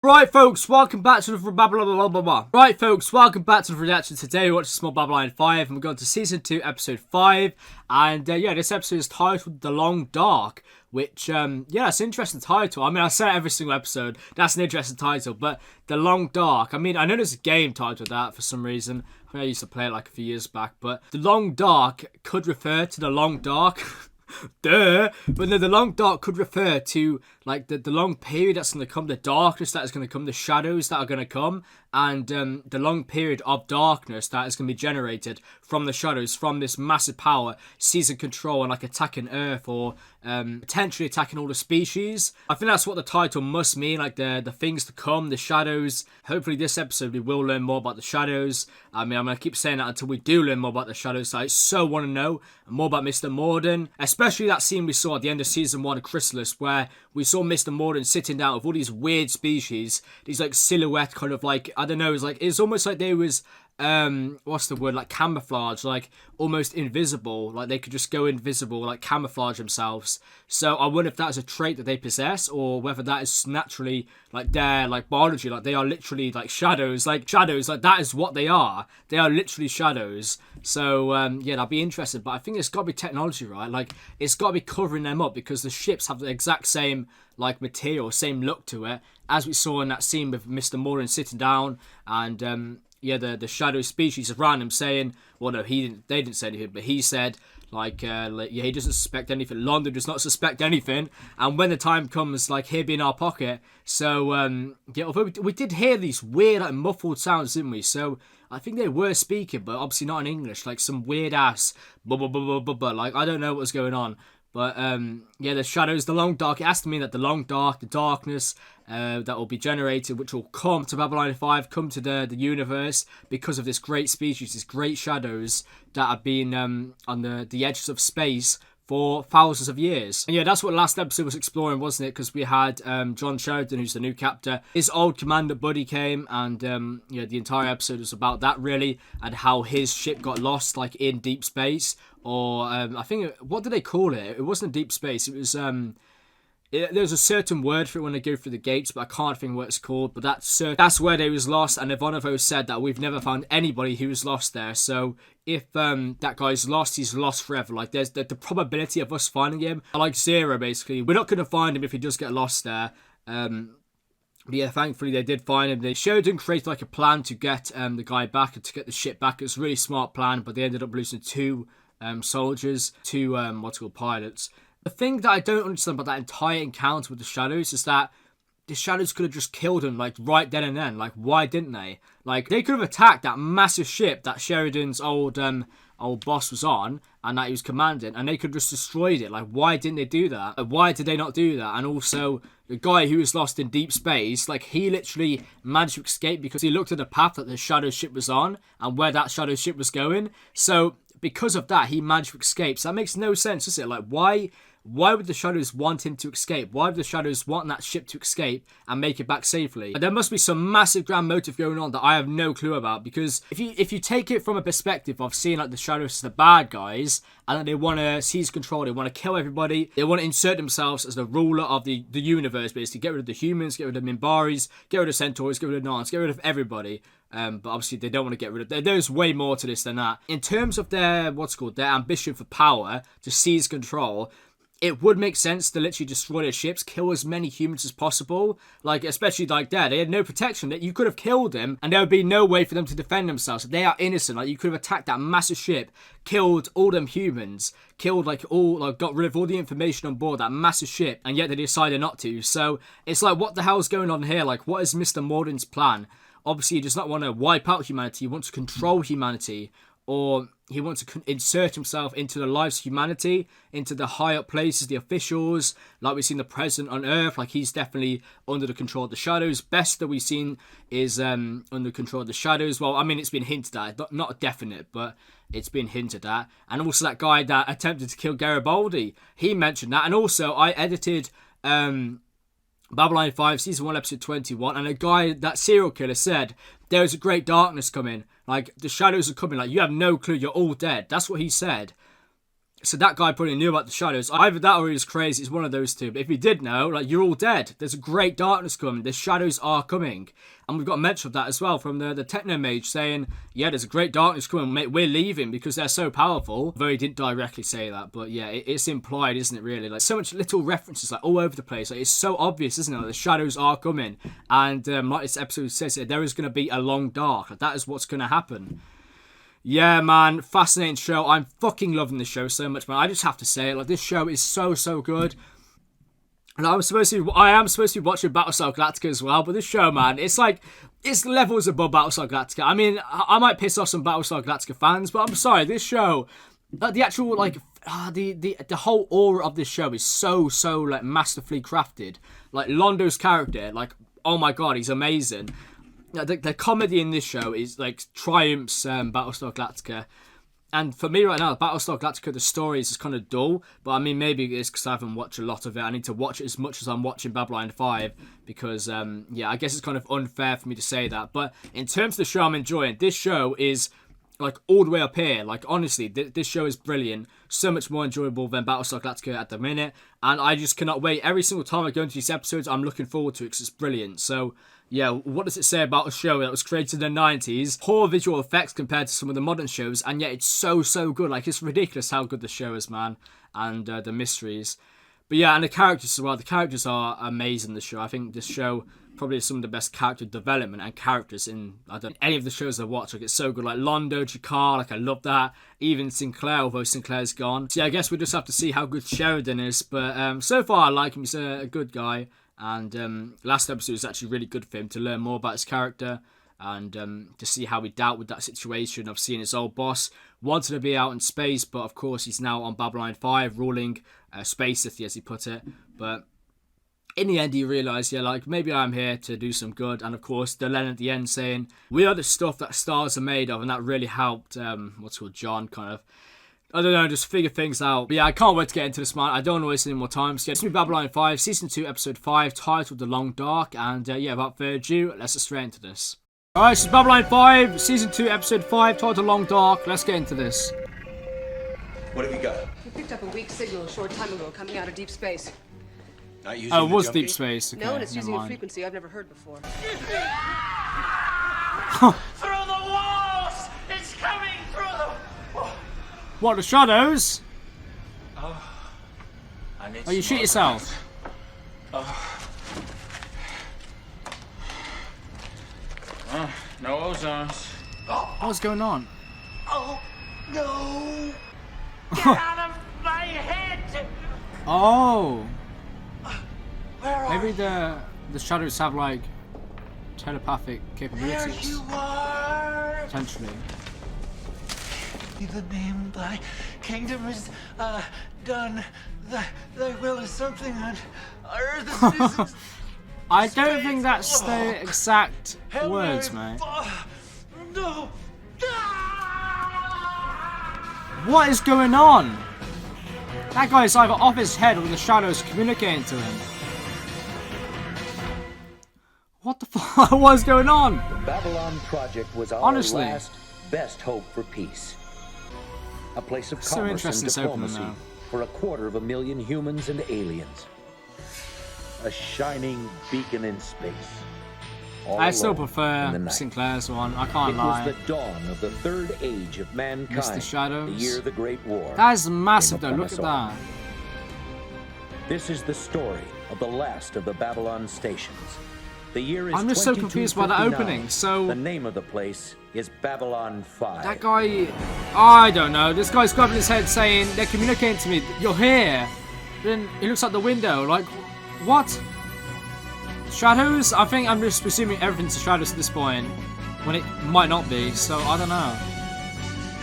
Right, folks, welcome back to the blah, blah, blah, blah, blah. Right, folks, welcome back to the reaction. Today we watch Small Babylon 5, and we're going to Season 2, Episode 5. And, yeah, this episode is titled The Long Dark, which, yeah, that's an interesting title. I mean, I say it every single episode, that's an interesting title, but The Long Dark, I mean, I know there's a game titled that for some reason. I think I used to play it like a few years back, but The Long Dark could refer to The Long Dark. Duh. But no, the long dark could refer to like the long period that's going to come, the darkness that is going to come, the shadows that are going to come, and the long period of darkness that is going to be generated from the shadows, from this massive power seizing control and like attacking Earth or potentially attacking all the species. I think that's what the title must mean, like the things to come, the shadows. Hopefully this episode we will learn more about the shadows. I mean, I'm going to keep saying that until we do learn more about the shadows. I so want to know more about Mr. Morden, especially that scene we saw at the end of Season 1 of Chrysalis, where we saw Mr. Morden sitting down with all these weird species, these like silhouette kind of like, I don't know, it's almost like they was what's the word, like camouflage, like almost invisible, like they could just go invisible, like camouflage themselves. So I wonder if that is a trait that they possess, or whether that is naturally like their like biology, like they are literally like shadows, like that is what they are literally shadows. So yeah, that'd be interesting, but I think it's got to be technology, right? Like it's got to be covering them up, because the ships have the exact same like material, same look to it, as we saw in that scene with Mr. Morden sitting down, and yeah, the shadow species around him saying, well, no, they didn't say anything, but he said, yeah, he doesn't suspect anything. London does not suspect anything. And when the time comes, like, he'll be in our pocket. So, yeah, although we did hear these weird, like, muffled sounds, didn't we? So, I think they were speaking, but obviously not in English. Like, some weird-ass, like, I don't know what was going on. But, yeah, the shadows, the long dark, it has to mean that the long dark, the darkness that will be generated, which will come to Babylon 5, come to the universe, because of this great species, these great shadows that have been on the edges of space for thousands of years. And yeah, that's what last episode was exploring, wasn't it? Because we had John Sheridan, who's the new captain. His old commander buddy came, and yeah, the entire episode was about that, really, and how his ship got lost, like, in deep space. Or I think, what did they call it? It wasn't deep space. It was there's a certain word for it when they go through the gates, but I can't think what it's called. But that's where they was lost, and Ivanov said that we've never found anybody who was lost there. So if that guy's lost, he's lost forever. Like there's the probability of us finding him are like zero, basically. We're not going to find him if he does get lost there. But yeah, thankfully they did find him. They showed him create like a plan to get the guy back and to get the ship back. It was a really smart plan, but they ended up losing two soldiers, two what's called pilots. The thing that I don't understand about that entire encounter with the shadows is that the shadows could have just killed him, like, right then and then. Like, why didn't they? Like, they could have attacked that massive ship that Sheridan's old boss was on, and that he was commanding, and they could have just destroyed it. Like, why didn't they do that? Like, why did they not do that? And also, the guy who was lost in deep space, like, he literally managed to escape because he looked at the path that the shadow ship was on, and where that shadow ship was going. So because of that, he managed to escape. So that makes no sense, does it? Like, why would the shadows want him to escape? Why would the shadows want that ship to escape and make it back safely? There must be some massive grand motive going on that I have no clue about, because if you take it from a perspective of seeing like the shadows as the bad guys, and that they want to seize control, they want to kill everybody, they want to insert themselves as the ruler of the universe, basically get rid of the humans, get rid of the Minbaris, get rid of centaurs, get rid of Narns, get rid of everybody. But obviously they don't want to get rid of. There's way more to this than that. In terms of their their ambition for power to seize control, it would make sense to literally destroy their ships, kill as many humans as possible. Like, especially like that. They had no protection. That you could have killed them, and there would be no way for them to defend themselves. They are innocent. Like, you could have attacked that massive ship, killed all them humans, killed got rid of all the information on board that massive ship, and yet they decided not to. So it's like, what the hell's going on here? Like, what is Mr. Morden's plan? Obviously, he does not want to wipe out humanity. He wants to control humanity. Or he wants to insert himself into the lives of humanity, into the high up places, the officials, like we've seen the president on Earth. Like, he's definitely under the control of the shadows. Best that we've seen is under control of the shadows. Well, I mean, it's been hinted at, not definite, but it's been hinted at. And also that guy that attempted to kill Garibaldi, he mentioned that. And also, I edited Babylon 5 Season 1 Episode 21, and a guy, that serial killer, said there is a great darkness coming, like the shadows are coming, like you have no clue, you're all dead. That's what he said. So that guy probably knew about the shadows. Either that or he was crazy. It's one of those two. But if he did know, like, you're all dead. There's a great darkness coming. The shadows are coming. And we've got a mention of that as well from the techno mage saying, yeah, there's a great darkness coming. Mate, we're leaving because they're so powerful. Though he didn't directly say that. But yeah, it's implied, isn't it, really? Like, so much little references, like, all over the place. Like, it's so obvious, isn't it? Like, the shadows are coming. And like this episode says, there is going to be a long dark. Like, that is what's going to happen. Yeah, man, fascinating show. I'm fucking loving this show so much, man. I just have to say it. Like, this show is so good. And I am supposed to be watching Battlestar Galactica as well, but this show, man, it's like, it's levels above Battlestar Galactica. I mean, I might piss off some Battlestar Galactica fans, but I'm sorry, this show, the actual, like, the whole aura of this show is so like masterfully crafted. Like, Londo's character, like, oh my god, he's amazing. The comedy in this show is like triumphs Battlestar Galactica, and for me right now, Battlestar Galactica, the story is just kind of dull. But I mean, maybe it's because I haven't watched a lot of it. I need to watch it as much as I'm watching Babylon 5 because yeah, I guess it's kind of unfair for me to say that. But in terms of the show I'm enjoying, this show is like all the way up here. Like, honestly, this show is brilliant. So much more enjoyable than Battlestar Galactica at the minute, and I just cannot wait. Every single time I go into these episodes, I'm looking forward to it because it's brilliant. So yeah, what does it say about a show that was created in the 90s? Poor visual effects compared to some of the modern shows, and yet it's so good. Like, it's ridiculous how good the show is, man. And the mysteries. But yeah, and the characters as well. The characters are amazing, the show. I think this show probably is some of the best character development and characters in any of the shows I watch. Like, it's so good. Like, Londo, Jakar, like, I love that. Even Sinclair, although Sinclair's gone. So yeah, I guess we'll just have to see how good Sheridan is. But so far, I like him. He's a good guy. And last episode was actually really good for him to learn more about his character and to see how he dealt with that situation of seeing his old boss wanted to be out in space, but of course he's now on Babylon 5 ruling Space City, as he put it. But in the end, he realised, yeah, like, maybe I'm here to do some good. And of course, the line at the end saying, we are the stuff that stars are made of, and that really helped, John kind of, I don't know, just figure things out. But yeah, I can't wait to get into this, man. I don't want to waste any more time. So yeah, it's me, Babylon 5, Season 2, Episode 5, titled The Long Dark. And yeah, without further ado, let's get straight into this. Alright, so it's Babylon 5, Season 2, Episode 5, titled The Long Dark. Let's get into this. What have you got? We picked up a weak signal a short time ago coming out of deep space. Not using Oh, it was jumpy? deep space. Okay, No, and it's never using a mind. frequency I've never heard before. Through the walls! It's coming through the... Oh. What, the shadows? I need Oh, you some shoot yourself. No ozons. What's going on? Oh, no! Get out of my head! Oh, Where are maybe the shadows have like telepathic There capabilities. you are! Potentially. Be the name thy kingdom is done. Thy will is something on earth as it is in I don't think that's the exact heaven. words, mate. No! What is going on? That guy is either off his head or the shadows communicating to him. What the fuck? What is going on? The Babylon Project was our Honestly. last best hope for peace. A place of So commerce and interesting this opening diplomacy now. for 250,000 humans and aliens. A shining beacon in space. All I still alone in the prefer night. Sinclair's one. I can't It lie. was the dawn of the third age of mankind. Mr. Shadows. The year the Great War. That is massive though. came Look at upon that. us all. This is the story of the last of the Babylon stations. The year is I'm just so confused by that 2259. opening. So The name of the place is Babylon 5. that guy, I don't know. This guy's grabbing his head saying they're communicating to me. You're here. Then he looks out the window like, what? Shadows? I think I'm just presuming everything's the shadows at this point, when it might not be. So I don't know.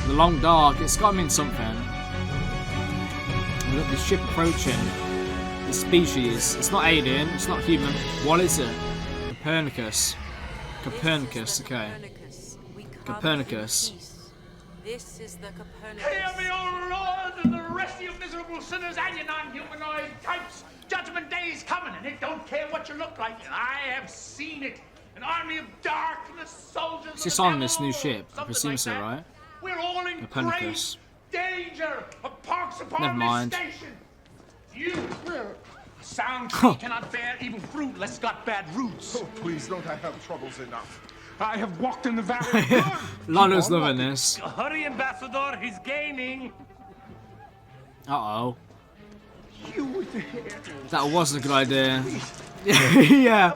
The long dark. It's got to mean something. Look, the ship approaching. The species. It's not alien. It's not human. What is it? Copernicus. Copernicus. Okay. Copernicus. This is the Copernicus. Hear me, O Lord, and the rest of you miserable sinners and you non-humanoid types. Judgment Day is coming, and it don't care what you look like. And I have seen it. An army of darkness, soldiers. It's just on this new ship. I presume so, right? We're all in Copernicus. grace. Danger! A pox upon Never mind. this station! You! Sound tree cannot bear evil fruit lest got bad roots. Oh, please, don't I have troubles enough? I have walked in the valley of blood. Lando's loving this. Hurry, Ambassador, he's gaining. Uh-oh. You with the hair. That wasn't a good idea. Yeah.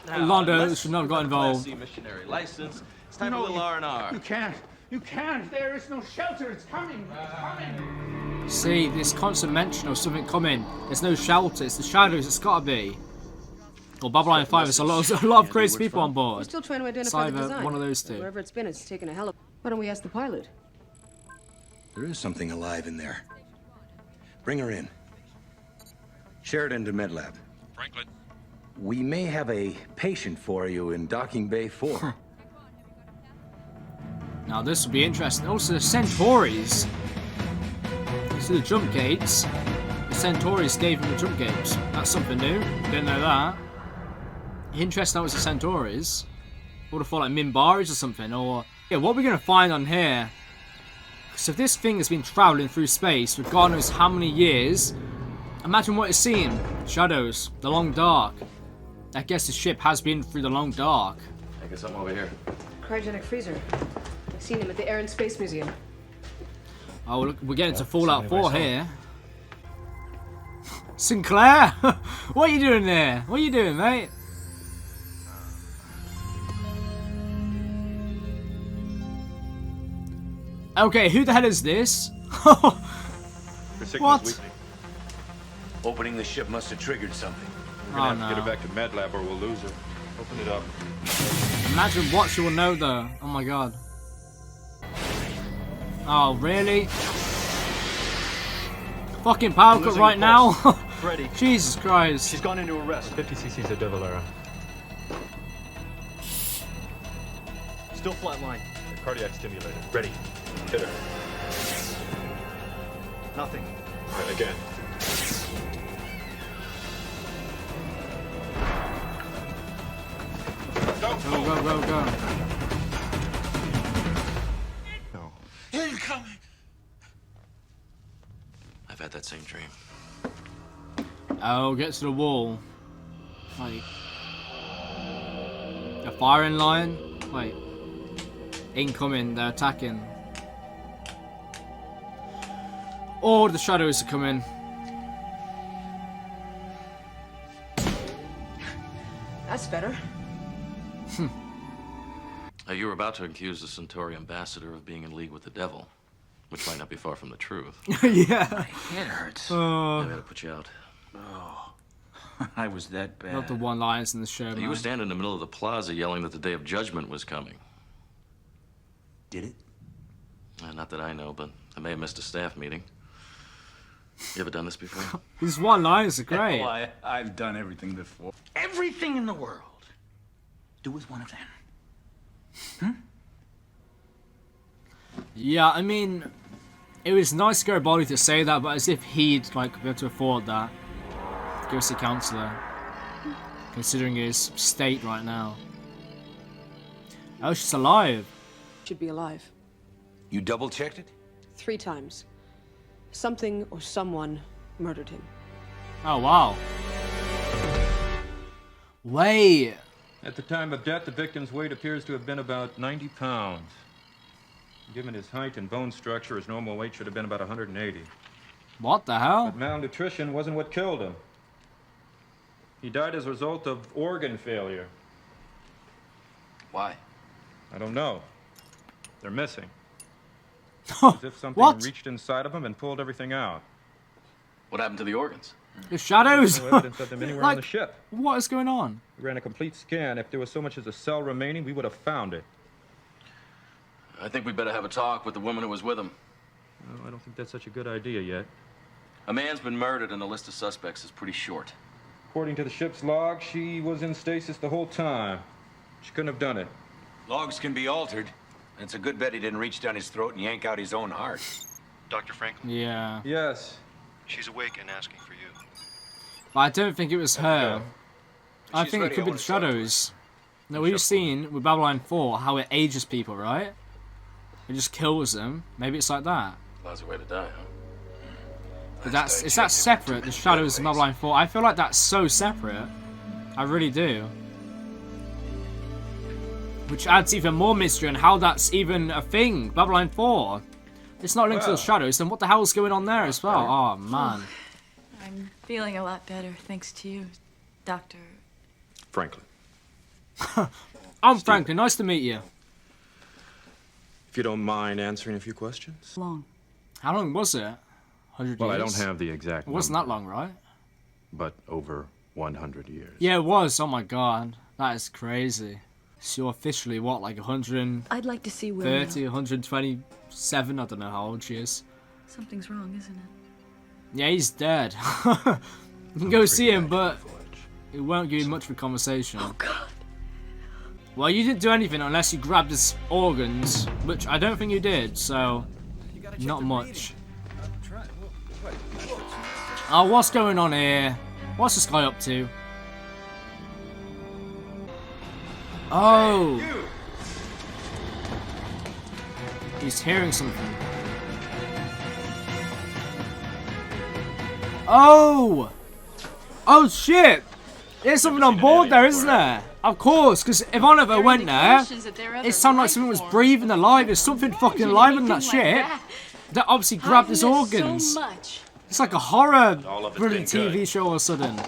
Lando should not have got involved. Missionary license. It's time No, for a little R&R. You can't. You can't. There is no shelter. It's coming. It's coming. See, this constant mention of something coming. There's no shelter. It's the shadows. It's gotta be. Well, Babylon 5 has a lot of crazy people on We're board. still trying to It's identify the either design. one of those two. Wherever it's been, it's taken a hell of... Why don't we ask the pilot? There is something alive in there. Bring her in. Sheridan to MedLab. Franklin. We may have a patient for you in Docking Bay 4. Now this will be interesting. Also, the Centaurs. You see the jump gates. The Centaurs gave him the jump gates. That's something new. Didn't know that. Interesting that was the Centaurs. Would have thought like Minbaris or something. Or yeah, what are we gonna find on here? Because if this thing has been traveling through space for God knows how many years, imagine what it's seeing. Shadows, the long dark. I guess the ship has been through the long dark. I guess I'm over here. Cryogenic freezer. I've seen him at the Air and Space Museum. Oh, look, we're getting to Fallout 4 here. Sinclair? What are you doing there? What are you doing, mate? Okay, who the hell is this? Your signal's What? weakening. Opening the ship must have triggered something. We're gonna have no. to get her back to MedLab or we'll lose her. Open it up. Imagine what she will know though. Oh my god. Oh, really? Fucking power cut right now? Ready. Jesus Christ. She's gone into arrest. 50 cc's of Devalera. Still flatline. Cardiac stimulator. Ready. Hit her. Nothing. Right, again. Go, go, go, go. No. Incoming! I've had that same dream. Oh, get to the wall. Wait. A firing line? Wait. Incoming, they're attacking. Or the shadows are coming. That's better. You were about to accuse the Centauri ambassador of being in league with the devil, which might not be far from the truth. Yeah. It hurts. I gotta put you out. I was that bad. Not the one lines in the show, You man. were standing in the middle of the plaza yelling that the day of judgment was coming. Did it? Not that I know, but I may have missed a staff meeting. You ever done this before? These one lines are great. I've done everything before. Everything in the world. Do with one of them. Yeah, I mean, it was nice Garibaldi to say that, but as if he'd like be able to afford that. Give us a counselor, considering his state right now. Oh, she's alive. Should be alive. You double-checked it? 3 times. Something or someone murdered him. Oh wow. Wait. At the time of death, the victim's weight appears to have been about 90 pounds. Given his height and bone structure, his normal weight should have been about 180. What the hell? But malnutrition wasn't what killed him. He died as a result of organ failure. Why? I don't know. They're missing. As if something What? reached inside of him and pulled everything out. What happened to the organs? The shadows. No evidence of them anywhere on the Like, ship. what is going on? We ran a complete scan. If there was so much as a cell remaining, we would have found it. I think we'd better have a talk with the woman who was with him. No, I don't think that's such a good idea yet. A man's been murdered and the list of suspects is pretty short. According to the ship's log, she was in stasis the whole time. She couldn't have done it. Logs can be altered. It's a good bet he didn't reach down his throat and yank out his own heart. Dr. Franklin? Yeah. Yes. She's awake and asking for you. But I don't think it was her. I She's think it ready. could I be wanna the talk to her. shadows. Now we've seen with Babylon 4 how it ages people, right? It just kills them. Maybe it's like that. Lousy way to die, huh? But is that separate? The Shadows and Babylon 4. I feel like that's so separate. I really do. Which adds even more mystery on how that's even a thing. Babylon 4. It's not linked to the Shadows. Then what the hell's going on there as well? Oh man. I'm feeling a lot better thanks to you, Doctor. Franklin. I'm Franklin. Nice to meet you. If you don't mind answering a few questions. Long. How long was it? 100 Well, years? I don't have the exact It wasn't number, that long, right? but over 100 years. Yeah, it was. Oh my god. That is crazy. So you're officially, what, like 130, I'd like to see Will. 127? I don't know how old she is. Something's wrong, isn't it? Yeah, he's dead. You can go see him, but it won't give you much of a conversation. Oh god. Well, you didn't do anything unless you grabbed his organs, which I don't think you did, so not much. Oh, what's going on here? What's this guy up to? Oh! He's hearing something. Oh! Oh shit! There's something on board there, isn't there? Of course, because if I never went there, it sounded like something was breathing alive. There's something fucking alive in that ship that obviously grabbed his organs. It's like a horror brilliant TV show or sudden.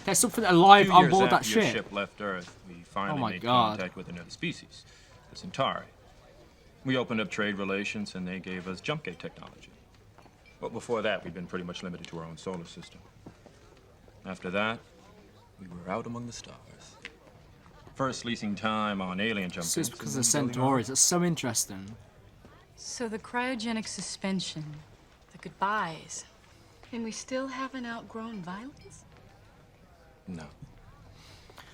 There's something alive on board that Your ship. ship left Earth, we finally my made God. contact with another species, the Centauri. We opened up trade relations, and they gave us jump gate technology. But before that, we'd been pretty much limited to our own solar system. After that, we were out among the stars. First leasing time on alien jump So it's gates, because and of then building Centaurs. That's so interesting. So the cryogenic suspension, the goodbyes. And we still haven't outgrown violence? No.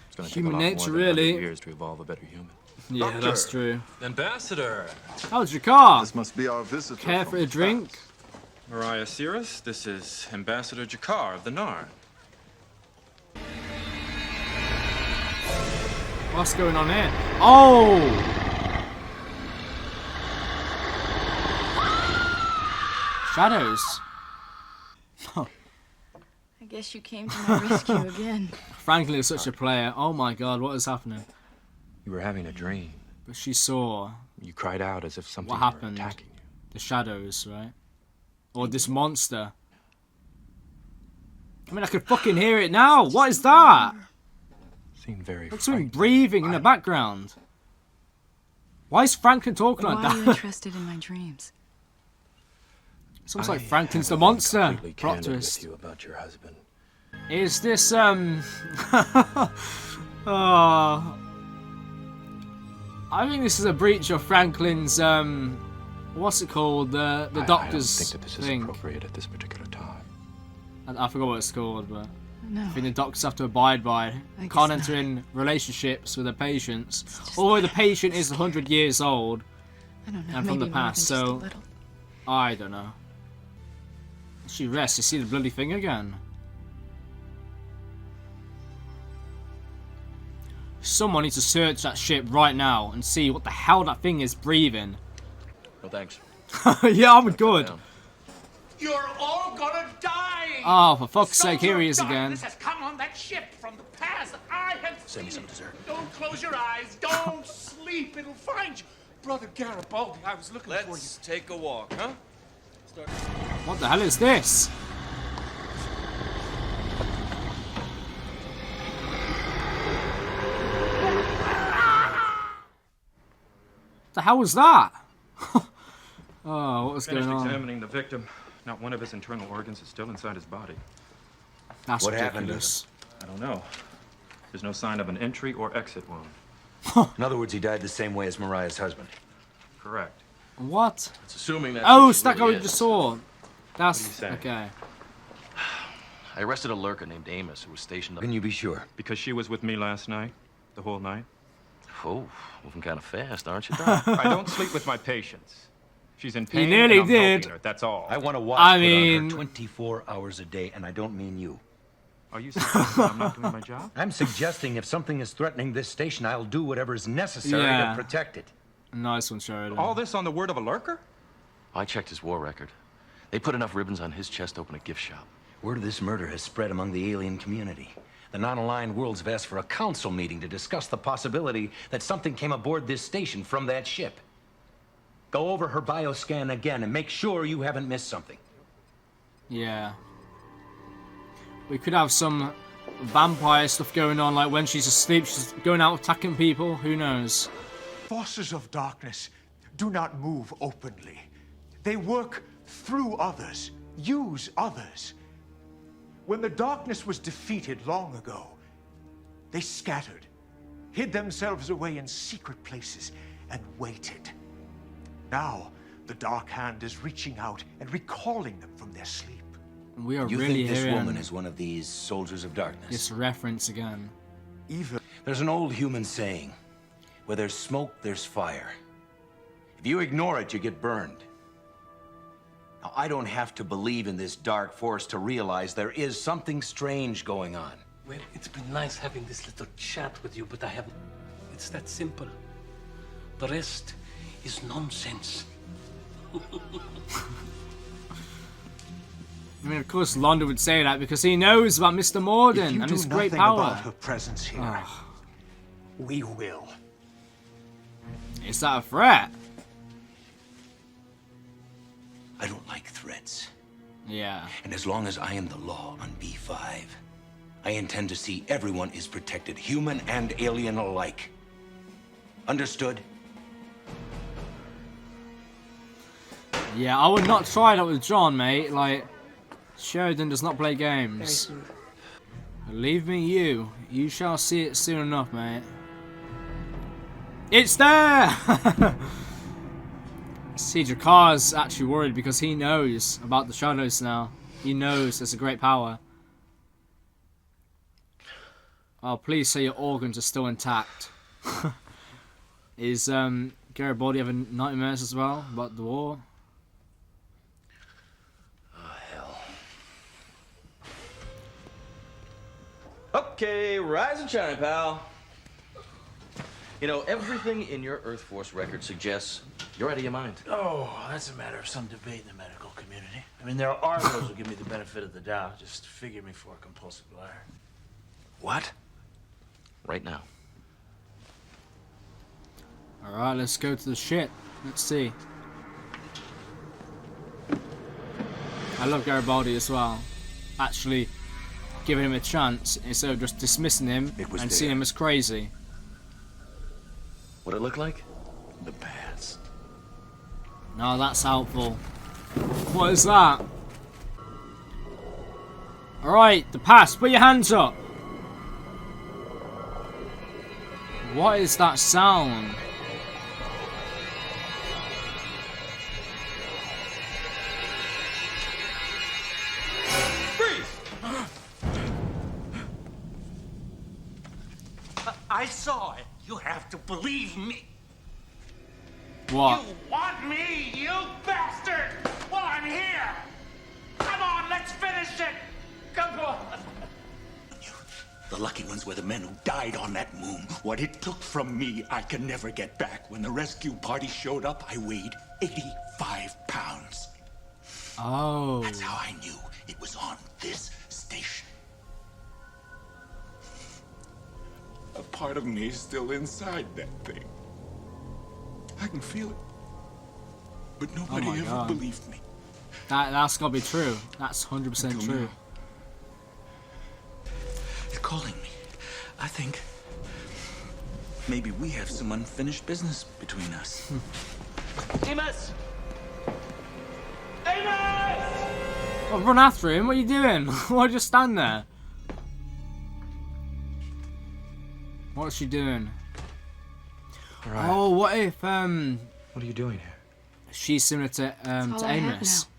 It's going to take a Human lot nature, more than 100 really. years to evolve a better human. Yeah, Doctor. that's true. Ambassador! How's your car? This must be our visitor. Care from for a the drink? past. Mariah Cirrus, this is Ambassador Jakar of the Narn. What's going on here? Oh! Shadows. I guess you came to my rescue again. Franklin is such a player. Oh my god, what is happening? You were having a dream. But she saw You cried out as if something what were happened. attacking you. The shadows, right? Or this monster. I mean, I could fucking hear it now. What is that? Seemed very Looks something frightening. breathing in the background. Why is Franklin talking like Why are you that? interested in my dreams? It's almost like I Franklin's the haven't been monster. completely Plot candid with twist. you about your husband. Is this oh, I think this is a breach of Franklin's what's it called? The I doctor's don't think that this is thing. appropriate at this particular time. I forgot what it's called, but No. I think the doctors have to abide by. I Can't guess enter in relationships with their patients. Although the patient is 100 years old I don't know. and from maybe the more past, than just a so little. I don't know. She rests. You see the bloody thing again. Someone needs to search that ship right now and see what the hell that thing is breathing. No thanks. Yeah, I'm good. You're all gonna die! Oh, for fuck's sake, Soldier here he of is again. darkness has come on that ship from the past. I have Send me seen some it. dessert. Don't close your eyes. Don't sleep. It'll find you. Brother Garibaldi, I was looking for you. Let's take a walk, huh? What the hell is this? The hell was that? Oh, what was going Finished on? examining the victim. Not one of his internal organs is still inside his body. That's What happened to ridiculous. I don't know. There's no sign of an entry or exit wound. In other words, he died the same way as Mariah's husband. Correct. What? It's assuming that. Oh, it's that guy we just saw. That's What do you say? okay. I arrested a lurker named Amos who was stationed up. Can you be sure? Because she was with me last night, the whole night. Oh, moving kind of fast, aren't you, I don't sleep with my patients. She's in pain. nearly and I'm did. helping her, that's all. I want to watch I put mean- on her 24 hours a day, and I don't mean you. Are you suggesting I'm not doing my job? I'm suggesting if something is threatening this station, I'll do whatever is necessary Yeah. to protect it. Nice one, Sheridan. All this on the word of a lurker? I checked his war record. They put enough ribbons on his chest to open a gift shop. Word of this murder has spread among the alien community. The non-aligned worlds have asked for a council meeting to discuss the possibility that something came aboard this station from that ship. Go over her bioscan again and make sure you haven't missed something. Yeah. We could have some vampire stuff going on, like when she's asleep, she's going out attacking people. Who knows? Forces of darkness do not move openly. They work through others, use others. When the darkness was defeated long ago, they scattered, hid themselves away in secret places, and waited. Now, the Dark Hand is reaching out and recalling them from their sleep. We are You really think this hearing woman is one of these soldiers of darkness? this reference again. Even There's an old human saying, where there's smoke, there's fire. If you ignore it, you get burned. Now, I don't have to believe in this dark force to realize there is something strange going on. Well, it's been nice having this little chat with you, but I haven't. It's that simple. The rest is nonsense. I mean, of course, London would say that because he knows about Mr. Morden and his great power. about her presence here, we will. Is that a threat? I don't like threats. Yeah. And as long as I am the law on B5, I intend to see everyone is protected, human and alien alike. Understood? Yeah, I would not try that with John, mate. Like, Sheridan does not play games. Believe me, you shall see it soon enough, mate. It's there! See, Drakar's actually worried because he knows about the shadows now. He knows there's a great power. Oh, please say your organs are still intact. Is Garibaldi having nightmares as well about the war? Okay, rise and shine, pal. You know, everything in your Earth Force record suggests you're out of your mind. Oh, that's a matter of some debate in the medical community. I mean, there are those who give me the benefit of the doubt. Just figure me for a compulsive liar. What? Right now. Alright, let's go to the ship. Let's see. I love Garibaldi as well. Actually, giving him a chance instead of just dismissing him and seeing him as crazy. What it look like? The past. No, that's helpful. What is that? Alright, the past. Put your hands up. What is that sound? I saw it. You have to believe me. What? You want me, you bastard? Well, I'm here. Come on, let's finish it. Come on. The lucky ones were the men who died on that moon. What it took from me, I can never get back. When the rescue party showed up, I weighed 85 pounds. Oh. That's how I knew it was on this station. A part of me is still inside that thing. I can feel it. But nobody ever God. believed me. That's gotta be true. That's 100% true. Now. It's calling me. I think maybe we have some unfinished business between us. Amos! Amos! Oh, run after him. What are you doing? Why just stand there? What's she doing? Right. Oh, what if What are you doing here? she's similar to That's all I have Amos? now.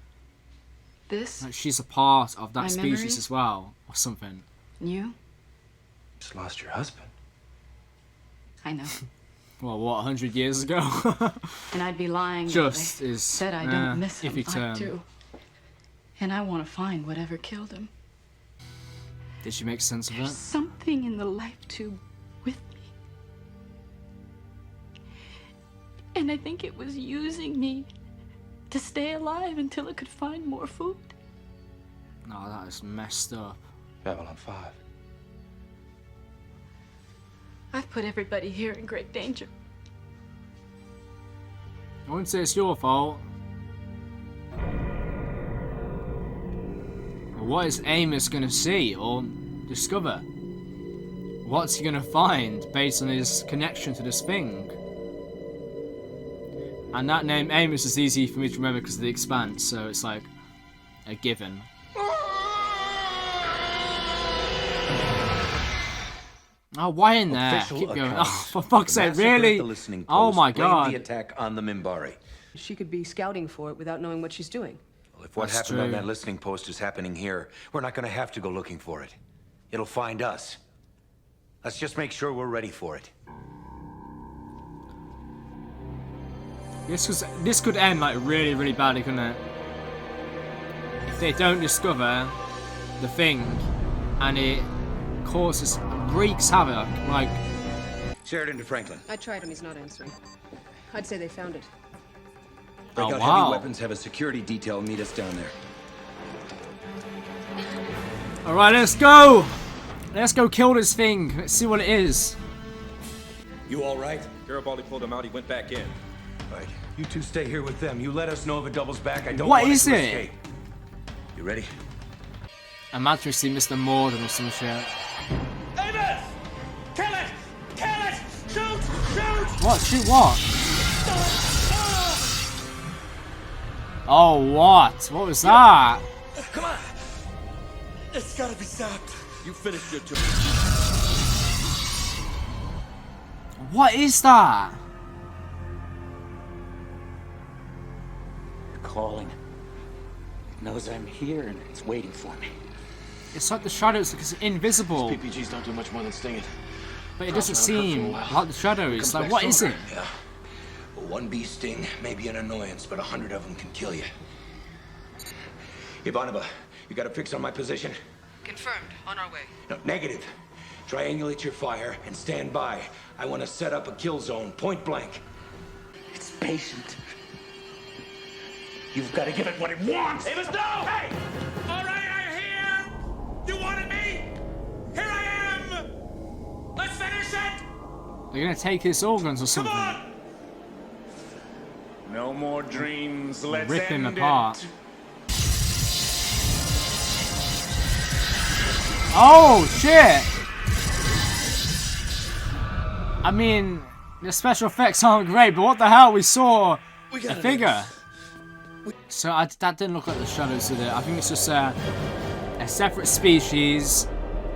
This, Like she's a part of that My species memories? as well, or something. you, Just lost your husband. I know. Well, what, 100 years ago? And I'd be lying Just if I is said I don't miss him. iffy I term. do. And I want to find whatever killed him. Did she make sense of There's that? something in the life tube with me. And I think it was using me to stay alive until it could find more food. No, that is messed up. Babylon 5. I've put everybody here in great danger. I wouldn't say it's your fault. What is Amos gonna see or discover? What's he gonna find based on his connection to this thing? And that name Amos is easy for me to remember because of the Expanse, so it's like a given. Oh, why in there? Official Keep going. Oh, accounts. for fuck's The sake, massacre at really? the listening Oh post my blamed god. the attack on the Minbari. She could be scouting for it without knowing what she's doing. Well, if what That's happened on true. that listening post is happening here, we're not going to have to go looking for it. It'll find us. Let's just make sure we're ready for it. This could end like really, really badly, couldn't it? If they don't discover the thing and it wreaks havoc, like. Sheridan to Franklin. I tried him, he's not answering. I'd say they found it. Break Oh, out wow. heavy weapons, have a security detail meet us down there. Alright, let's go! Let's go kill this thing. Let's see what it is. You all right? Garibaldi pulled him out, he went back in. Right. You two stay here with them. You let us know if it doubles back. I don't What want is to it? escape. You ready? Imagine we see Mr. Morden or some shit. Amos! Kill it! Kill it! Shoot! Shoot! What? Shoot what? Oh, what? What was that? Come on! It's gotta be stopped. You finished your tour. What is that? Calling. It knows I'm here and it's waiting for me. It's like the shadows because it's invisible. PPGs don't do much more than sting it. But it doesn't seem like the shadows. Like, what is it? Yeah. Well, one bee sting may be an annoyance, but 100 of them can kill you. Ivanova, you got a fix on my position? Confirmed. On our way. No, negative. Triangulate your fire and stand by. I want to set up a kill zone, point blank. It's patient. You've got to give it what it wants. Amos, no! Hey! All right, I'm here! You wanted me? Here I am! Let's finish it! They're gonna take his organs or something. Come on! No more dreams. Let's Rip him end apart. it. Oh shit! I mean, the special effects aren't great, but what the hell? We saw a figure. So that didn't look like the shadows, did it? I think it's just a separate species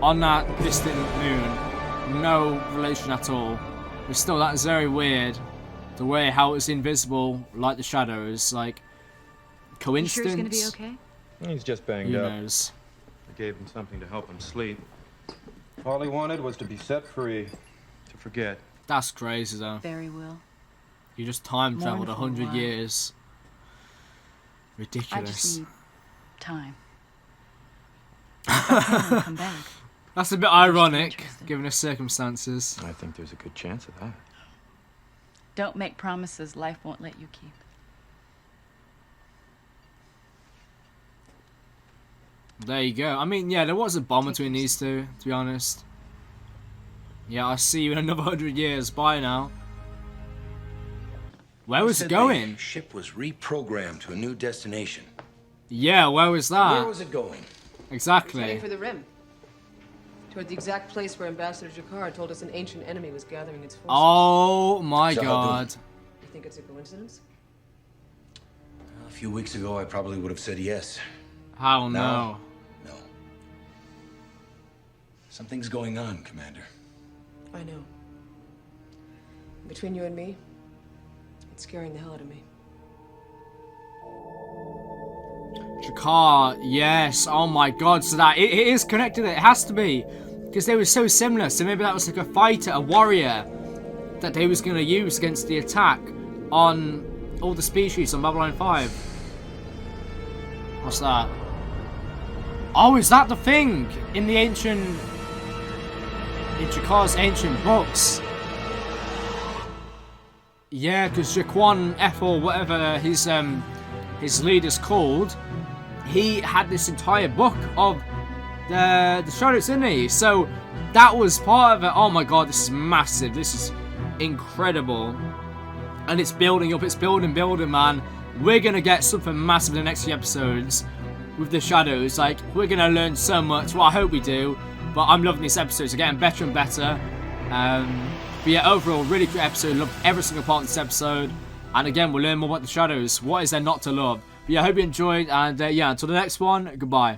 on that distant moon. No relation at all. But still, that's very weird. The way how it's invisible, like the shadows, like coincidence. You sure he's gonna be okay? He's just banged Who up. knows? I gave him something to help him sleep. All he wanted was to be set free, to forget. That's crazy though. Very well. You just time traveled Mourn for a 100 while. years. I Ridiculous. just need time. Come back. That's a bit ironic, given the circumstances. I think there's a good chance of that. Don't make promises life won't let you keep. There you go. I mean, yeah, there was a bond between these two, to be honest. Yeah, I'll see you in another 100 years. Bye now. Where was it going? The ship was reprogrammed to a new destination. Yeah, where was that? Where was it going? Heading Exactly. for the rim. Toward the exact place where Ambassador Jakar told us an ancient enemy was gathering its forces. Oh my Sandum. god. You think it's a coincidence? A few weeks ago, I probably would have said yes. How Now? no. No. Something's going on, Commander. I know. Between you and me, it's scaring the hell out of me. Jakar, yes. Oh my god. So that it is connected. It has to be, because they were so similar. So maybe that was like a fighter, a warrior, that they was going to use against the attack on all the species on Babylon 5. What's that? Oh, is that the thing in the ancient, in Jakar's ancient books? Yeah, because Jaquan Ethel, whatever his his leader's called, he had this entire book of the shadows, didn't he? So that was part of it. Oh my god, this is massive. This is incredible. And it's building up, it's building, man. We're going to get something massive in the next few episodes with the shadows. Like, we're going to learn so much. Well, I hope we do. But I'm loving these episodes. They're getting better and better. But yeah, overall, really good episode. Loved every single part of this episode. And again, we'll learn more about the shadows. What is there not to love? But yeah, I hope you enjoyed. And yeah, until the next one, goodbye.